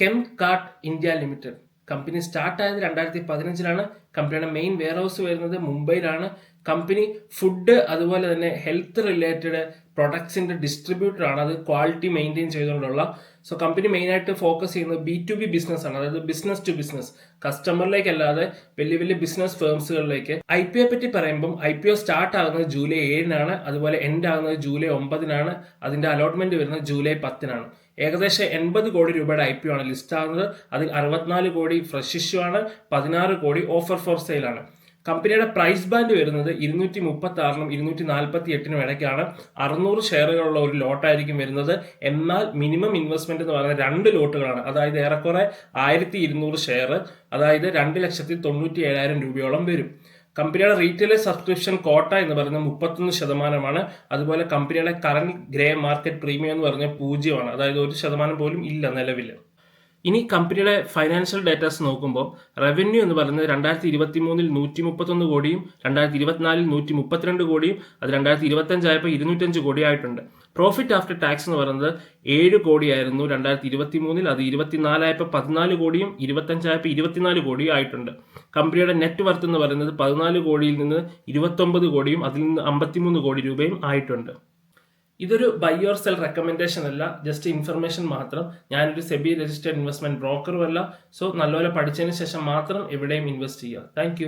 കെംകാർട്ട് India limited. Company start ആയത് 2015 കമ്പനിയുടെ main wear house വരുന്നത് മുംബൈയിലാണ്. കമ്പനി ഫുഡ് അതുപോലെ തന്നെ ഹെൽത്ത് റിലേറ്റഡ് പ്രൊഡക്ട്സിന്റെ ഡിസ്ട്രിബ്യൂട്ടർ ആണ്. അത് ക്വാളിറ്റി മെയിൻറ്റെയിൻ ചെയ്തുകൊണ്ടുള്ള. സോ കമ്പനി മെയിൻ ആയിട്ട് ഫോക്കസ് ചെയ്യുന്നത് B2B ബിസിനസ് ആണ്. അതായത് ബിസിനസ് ടു ബിസിനസ്, കസ്റ്റമറിലേക്ക് അല്ലാതെ വലിയ വലിയ ബിസിനസ് ഫേംസുകളിലേക്ക്. IPO പറ്റി പറയുമ്പോൾ IPO സ്റ്റാർട്ട് ആകുന്നത് ജൂലൈ 7 അതുപോലെ എൻഡ് ആകുന്നത് ജൂലൈ 9 അതിന്റെ അലോട്ട്മെന്റ് വരുന്നത് ജൂലൈ 10 ഏകദേശം 80 കോടി രൂപയുടെ IPO ആണ് ലിസ്റ്റ് ആകുന്നത്. അതിൽ 64 കോടി ഫ്രഷ് ഇഷ്യൂ ആണ്, 16 കോടി ഓഫർ ഫോർ സെയിൽ ആണ്. കമ്പനിയുടെ പ്രൈസ് ബാൻഡ് വരുന്നത് 236 248 ഇടയ്ക്കാണ്. 600 ഷെയറുകളുള്ള ഒരു ലോട്ടായിരിക്കും വരുന്നത്. എന്നാൽ മിനിമം ഇൻവെസ്റ്റ്മെന്റ് എന്ന് പറയുന്നത് 2 ലോട്ടുകളാണ്. അതായത് ഏറെക്കുറെ 1200 ഷെയർ, അതായത് 2,97,000 രൂപയോളം വരും. കമ്പനിയുടെ റീറ്റെയിൽ സബ്സ്ക്രിപ്ഷൻ കോട്ട എന്ന് പറയുന്നത് 31%. അതുപോലെ കമ്പനിയുടെ കറന്റ് ഗ്രേ മാർക്കറ്റ് പ്രീമിയം എന്ന് പറഞ്ഞാൽ 0, അതായത് 1% പോലും ഇല്ല നിലവിൽ. ഇനി കമ്പനിയുടെ ഫൈനാൻഷ്യൽ ഡേറ്റാസ് നോക്കുമ്പോൾ റവന്യൂ എന്ന് പറയുന്നത് 2023 131 കോടിയും 2024 132 കോടിയും അത് 2025 ആയപ്പോൾ 205 കോടി ആയിട്ടുണ്ട്. പ്രോഫിറ്റ് ആഫ്റ്റർ ടാക്സ് എന്ന് പറയുന്നത് 7 കോടിയായിരുന്നു 2023, അത് 24 ആയപ്പോൾ 14 കോടിയും 25 ആയപ്പോൾ 24 കോടിയും ആയിട്ടുണ്ട്. കമ്പനിയുടെ നെറ്റ് വർത്ത് എന്ന് പറയുന്നത് 14 കോടിയിൽ നിന്ന് 29 കോടിയും അതിൽ നിന്ന് 53 കോടി രൂപയും ആയിട്ടുണ്ട്. ഇതൊരു ബൈ ഓർ സെൽ റെക്കമെൻഡേഷൻ അല്ല, ജസ്റ്റ് ഇൻഫർമേഷൻ മാത്രം. ഞാനൊരു സെബി രജിസ്റ്റേർഡ് ഇൻവെസ്റ്റ്മെന്റ് ബ്രോക്കറും അല്ല. സോ നല്ലപോലെ പഠിച്ചതിന് ശേഷം മാത്രം എവിടെയും ഇൻവെസ്റ്റ് ചെയ്യുക. താങ്ക്